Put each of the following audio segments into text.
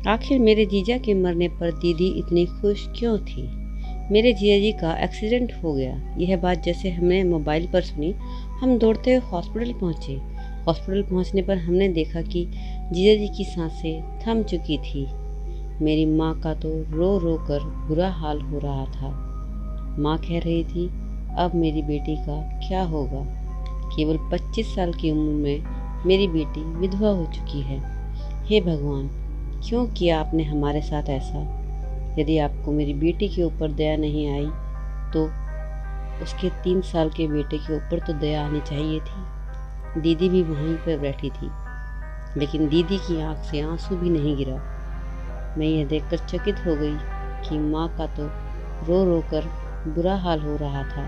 आखिर मेरे जीजा के मरने पर दीदी इतनी खुश क्यों थी? मेरे जीजा जी का एक्सीडेंट हो गया, यह बात जैसे हमने मोबाइल पर सुनी, हम दौड़ते हुए हॉस्पिटल पहुंचे। हॉस्पिटल पहुंचने पर हमने देखा कि जीजा जी की सांसें थम चुकी थी। मेरी माँ का तो रो रो कर बुरा हाल हो रहा था। माँ कह रही थी, अब मेरी बेटी का क्या होगा? केवल 25 साल की उम्र में मेरी बेटी विधवा हो चुकी है। हे भगवान, क्यों किया आपने हमारे साथ ऐसा? यदि आपको मेरी बेटी के ऊपर दया नहीं आई तो उसके 3 साल के बेटे के ऊपर तो दया आनी चाहिए थी। दीदी भी वहीं पर बैठी थी, लेकिन दीदी की आंख से आंसू भी नहीं गिरा। मैं यह देखकर चकित हो गई कि माँ का तो रो रो कर बुरा हाल हो रहा था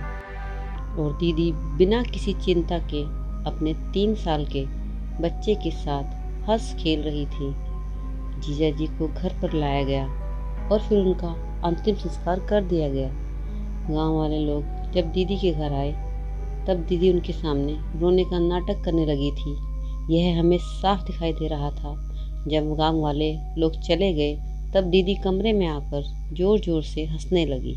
और दीदी बिना किसी चिंता के अपने 3 साल के बच्चे के साथ हंस खेल रही थी। जीजा जी को घर पर लाया गया और फिर उनका अंतिम संस्कार कर दिया गया। गांव वाले लोग जब दीदी के घर आए तब दीदी उनके सामने रोने का नाटक करने लगी थी। यह हमें साफ दिखाई दे रहा था। जब गांव वाले लोग चले गए तब दीदी कमरे में आकर जोर जोर से हंसने लगी।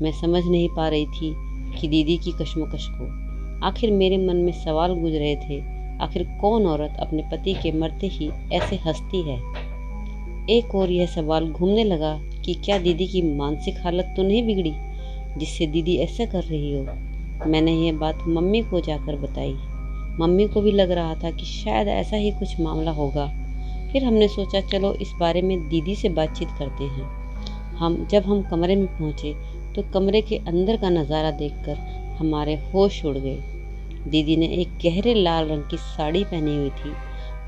मैं समझ नहीं पा रही थी कि दीदी की कश्मकश को। आखिर मेरे मन में सवाल गूंज रहे थे, आखिर कौन औरत अपने पति के मरते ही ऐसे हंसती है? एक और यह सवाल घूमने लगा कि क्या दीदी की मानसिक हालत तो नहीं बिगड़ी जिससे दीदी ऐसा कर रही हो। मैंने यह बात मम्मी को जाकर बताई। मम्मी को भी लग रहा था कि शायद ऐसा ही कुछ मामला होगा। फिर हमने सोचा चलो इस बारे में दीदी से बातचीत करते हैं। जब हम कमरे में पहुंचे तो कमरे के अंदर का नज़ारा देखकर हमारे होश उड़ गए। दीदी ने एक गहरे लाल रंग की साड़ी पहनी हुई थी,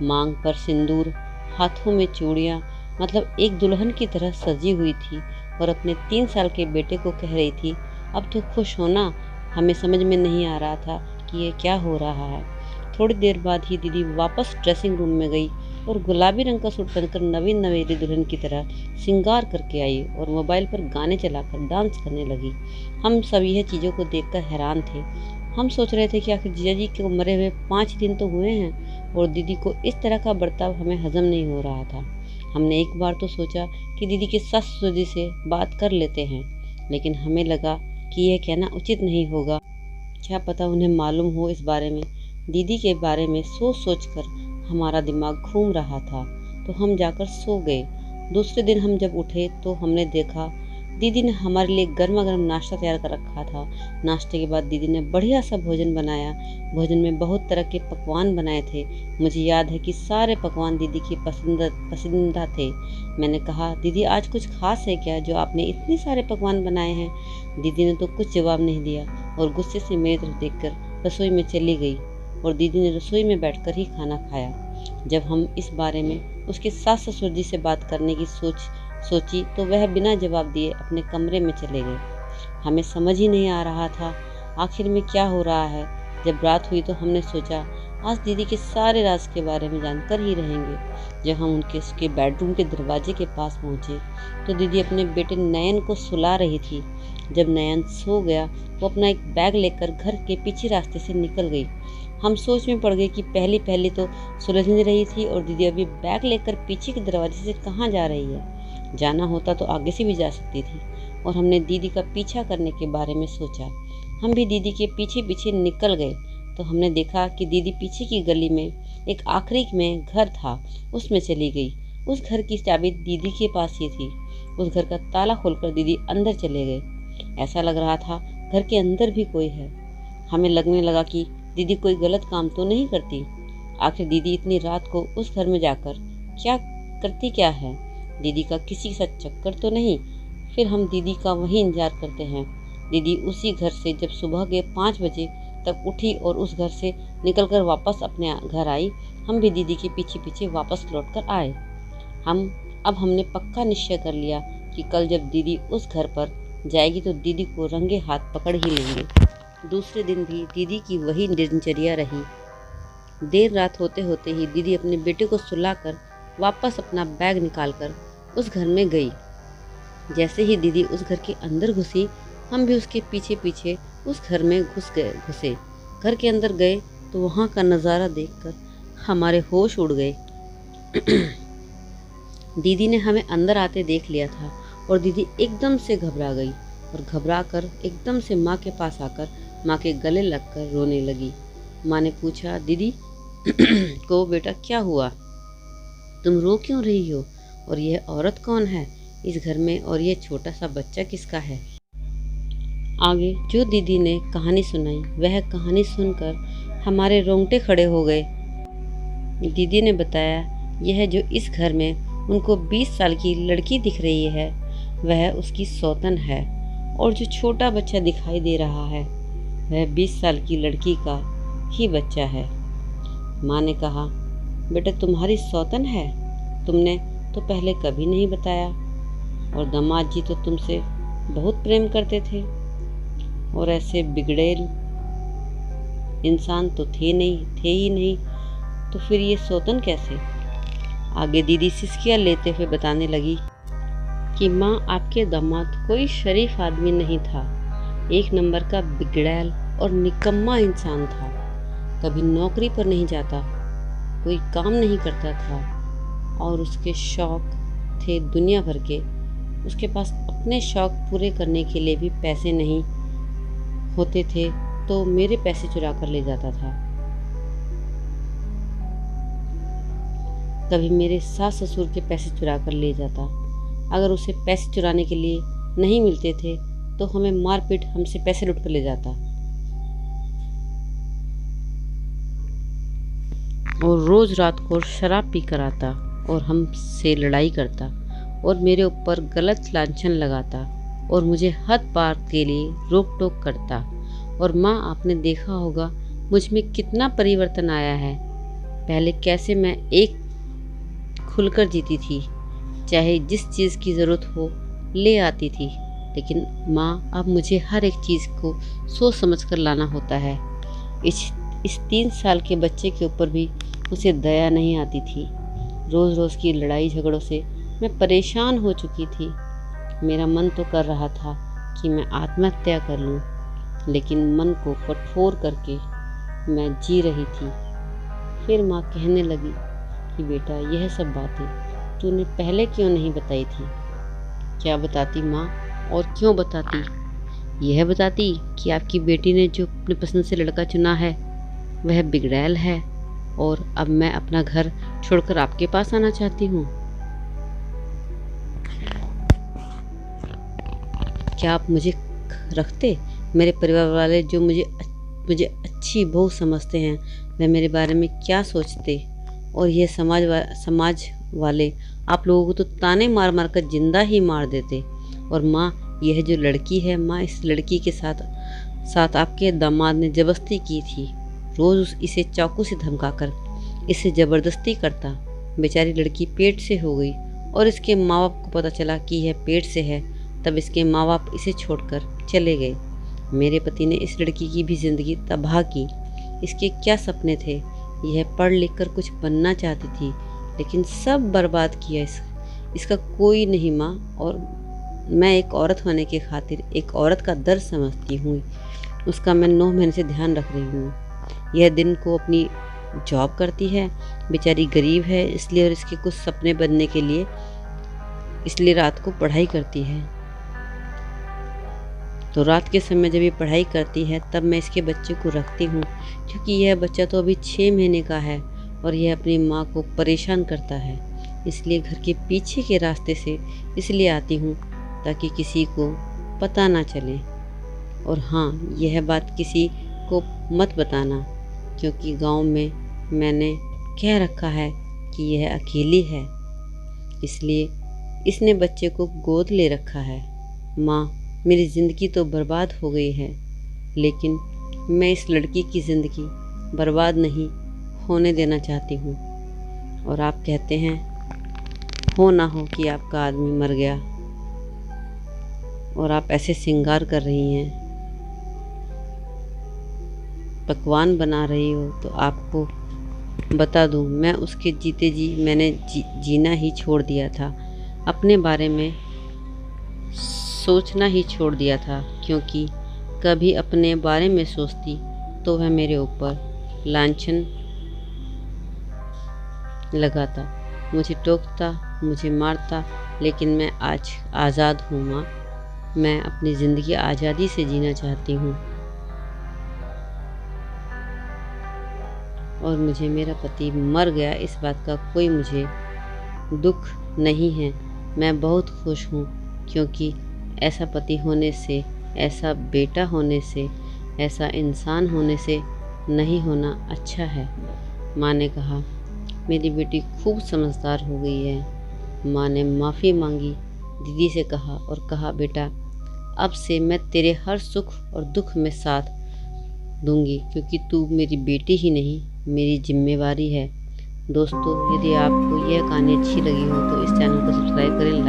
मांग पर सिंदूर, हाथों में चूड़ियाँ, मतलब एक दुल्हन की तरह सजी हुई थी और अपने 3 साल के बेटे को कह रही थी, अब तो खुश होना। हमें समझ में नहीं आ रहा था कि ये क्या हो रहा है। थोड़ी देर बाद ही दीदी वापस ड्रेसिंग रूम में गई और गुलाबी रंग का सूट पहनकर नवीन नवेली दुल्हन की तरह श्रृंगार करके आई और मोबाइल पर गाने चलाकर डांस करने लगी। हम सब यह चीज़ों को देखकर हैरान थे। हम सोच रहे थे कि आखिर जीजा जी को मरे हुए 5 दिन तो हुए हैं और दीदी को इस तरह का बर्ताव हमें हजम नहीं हो रहा था। हमने एक बार तो सोचा कि दीदी के सास ससुर जी से बात कर लेते हैं, लेकिन हमें लगा कि यह कहना उचित नहीं होगा। क्या पता उन्हें मालूम हो इस बारे में। दीदी के बारे में सोच सोच कर हमारा दिमाग घूम रहा था, तो हम जाकर सो गए। दूसरे दिन हम जब उठे तो हमने देखा दीदी ने हमारे लिए गर्मा गर्म नाश्ता तैयार कर रखा था। नाश्ते के बाद दीदी ने बढ़िया सा भोजन बनाया। भोजन में बहुत तरह के पकवान बनाए थे। मुझे याद है कि सारे पकवान दीदी के पसंदीदा थे। मैंने कहा, दीदी आज कुछ खास है क्या जो आपने इतने सारे पकवान बनाए हैं? दीदी ने तो कुछ जवाब नहीं दिया और गुस्से से मेरी तरफ देखकर रसोई में चली गई और दीदी ने रसोई में बैठकर ही खाना खाया। जब हम इस बारे में उसके सास ससुर जी से बात करने की सोची तो वह बिना जवाब दिए अपने कमरे में चले गए। हमें समझ ही नहीं आ रहा था आखिर में क्या हो रहा है। जब रात हुई तो हमने सोचा आज दीदी के सारे राज के बारे में जानकर ही रहेंगे। जब हम उसके बेडरूम के दरवाजे के पास पहुंचे तो दीदी अपने बेटे नयन को सुला रही थी। जब नयन सो गया वो अपना एक बैग लेकर घर के पीछे रास्ते से निकल गई। हम सोच में पड़ गए कि पहली तो सुलझ नहीं रही थी और दीदी अभी बैग लेकर पीछे के दरवाजे से कहाँ जा रही है। जाना होता तो आगे से भी जा सकती थी और हमने दीदी का पीछा करने के बारे में सोचा। हम भी दीदी के पीछे पीछे निकल गए तो हमने देखा कि दीदी पीछे की गली में एक आखिरी में घर था, उसमें चली गई। उस घर की चाबी दीदी के पास ही थी। उस घर का ताला खोलकर दीदी अंदर चले गए। ऐसा लग रहा था घर के अंदर भी कोई है। हमें लगने लगा कि दीदी कोई गलत काम तो नहीं करती। आखिर दीदी इतनी रात को उस घर में जाकर क्या है? दीदी का किसी के साथ चक्कर तो नहीं? फिर हम दीदी का वहीं इंतजार करते हैं। दीदी उसी घर से जब सुबह के 5 बजे तक उठी और उस घर से निकलकर वापस अपने घर आई। हम भी दीदी के पीछे पीछे वापस लौट कर आए। हमने पक्का निश्चय कर लिया कि कल जब दीदी उस घर पर जाएगी तो दीदी को रंगे हाथ पकड़ ही लेंगे। दूसरे दिन भी दीदी की वही दिनचर्या रही। देर रात होते होते ही दीदी अपने बेटे को सुलाकर वापस अपना बैग निकालकर उस घर में गई। जैसे ही दीदी उस घर के अंदर घुसी हम भी उसके पीछे पीछे उस घर में घुसे। घर के अंदर गए तो वहाँ का नज़ारा देखकर हमारे होश उड़ गए। दीदी ने हमें अंदर आते देख लिया था और दीदी एकदम से घबरा गई और घबरा कर एकदम से माँ के पास आकर माँ के गले लगकर रोने लगी। माँ ने पूछा, दीदी को बेटा क्या हुआ, तुम रो क्यों रही हो, और यह औरत कौन है इस घर में, और यह छोटा सा बच्चा किसका है। आगे जो दीदी ने कहानी सुनाई वह कहानी सुनकर हमारे रोंगटे खड़े हो गए। दीदी ने बताया, यह जो इस घर में उनको 20 साल की लड़की दिख रही है वह उसकी सौतन है, और जो छोटा बच्चा दिखाई दे रहा है वह 20 साल की लड़की का ही बच्चा है। माँ ने कहा, बेटा तुम्हारी सौतन है, तुमने तो पहले कभी नहीं बताया, और दामाद जी तो तुमसे बहुत प्रेम करते थे, और ऐसे बिगड़ेल इंसान तो थे ही नहीं, तो फिर ये सौतन कैसे। आगे दीदी सिसकियाँ लेते हुए बताने लगी कि माँ आपके दामाद कोई शरीफ आदमी नहीं था, एक नंबर का बिगड़ैल और निकम्मा इंसान था, कभी नौकरी पर नहीं जाता, कोई काम नहीं करता था, और उसके शौक थे दुनिया भर के। उसके पास अपने शौक पूरे करने के लिए भी पैसे नहीं होते थे तो मेरे पैसे चुरा कर ले जाता था। कभी मेरे सास ससुर के पैसे चुरा कर ले जाता। अगर उसे पैसे चुराने के लिए नहीं मिलते थे तो हमें मारपीट हमसे पैसे लूट कर ले जाता, और रोज रात को शराब पी कर आता और हमसे लड़ाई करता और मेरे ऊपर गलत लांछन लगाता और मुझे हद पार के लिए रोक टोक करता। और माँ आपने देखा होगा मुझ में कितना परिवर्तन आया है। पहले कैसे मैं एक खुलकर जीती थी, चाहे जिस चीज़ की ज़रूरत हो ले आती थी, लेकिन माँ अब मुझे हर एक चीज़ को सोच समझ कर लाना होता है। इस 3 साल के बच्चे के ऊपर भी उसे दया नहीं आती थी। रोज़ रोज़ की लड़ाई झगड़ों से मैं परेशान हो चुकी थी। मेरा मन तो कर रहा था कि मैं आत्महत्या कर लूं, लेकिन मन को कठोर करके मैं जी रही थी। फिर माँ कहने लगी कि बेटा यह सब बातें तूने पहले क्यों नहीं बताई थी। क्या बताती माँ, और क्यों बताती। यह बताती कि आपकी बेटी ने जो अपने पसंद से लड़का चुना है वह बिगड़ैल है, और अब मैं अपना घर छोड़कर आपके पास आना चाहती हूँ। क्या आप मुझे रखते। मेरे परिवार वाले जो मुझे अच्छी बहू समझते हैं वह मेरे बारे में क्या सोचते, और यह समाज वाले आप लोगों को तो ताने मार मार कर जिंदा ही मार देते। और माँ यह जो लड़की है, माँ इस लड़की के साथ आपके दामाद ने जबरदस्ती की थी। रोज़ इसे चाकू से धमकाकर इसे ज़बरदस्ती करता। बेचारी लड़की पेट से हो गई और इसके माँ बाप को पता चला कि यह पेट से है, तब इसके माँ बाप इसे छोड़कर चले गए। मेरे पति ने इस लड़की की भी ज़िंदगी तबाह की। इसके क्या सपने थे, यह पढ़ लिख कर कुछ बनना चाहती थी, लेकिन सब बर्बाद किया इसका कोई नहीं माँ। और मैं एक औरत होने के खातिर एक औरत का दर्द समझती हूँ, उसका मैं 9 महीने से ध्यान रख रही हूँ। यह दिन को अपनी जॉब करती है, बेचारी गरीब है इसलिए, और इसके कुछ सपने बनने के लिए इसलिए रात को पढ़ाई करती है। तो रात के समय जब ये पढ़ाई करती है तब मैं इसके बच्चे को रखती हूँ, क्योंकि यह बच्चा तो अभी 6 महीने का है और यह अपनी माँ को परेशान करता है। इसलिए घर के पीछे के रास्ते से इसलिए आती हूँ ताकि किसी को पता ना चले। और हाँ, यह बात किसी को मत बताना, क्योंकि गांव में मैंने कह रखा है कि यह अकेली है, इसलिए इसने बच्चे को गोद ले रखा है। माँ, मेरी ज़िंदगी तो बर्बाद हो गई है, लेकिन मैं इस लड़की की ज़िंदगी बर्बाद नहीं होने देना चाहती हूँ। और आप कहते हैं हो ना हो कि आपका आदमी मर गया और आप ऐसे श्रृंगार कर रही हैं, पकवान बना रही हो, तो आपको बता दूं मैं उसके जीते जी मैंने जीना ही छोड़ दिया था, अपने बारे में सोचना ही छोड़ दिया था, क्योंकि कभी अपने बारे में सोचती तो वह मेरे ऊपर लांछन लगाता मुझे टोकता, मुझे मारता, लेकिन मैं आज आज़ाद हूँ माँ। मैं अपनी ज़िंदगी आज़ादी से जीना चाहती हूँ और मुझे मेरा पति मर गया इस बात का कोई मुझे दुख नहीं है। मैं बहुत खुश हूँ क्योंकि ऐसा पति होने से, ऐसा बेटा होने से, ऐसा इंसान होने से नहीं होना अच्छा है। माँ ने कहा, मेरी बेटी खूब समझदार हो गई है। माँ ने माफ़ी मांगी, दीदी से कहा और कहा, बेटा अब से मैं तेरे हर सुख और दुख में साथ दूंगी क्योंकि तू मेरी बेटी ही नहीं, मेरी जिम्मेवारी है। दोस्तों, यदि आपको यह कहानी अच्छी लगी हो तो इस चैनल को सब्सक्राइब करें, लाइक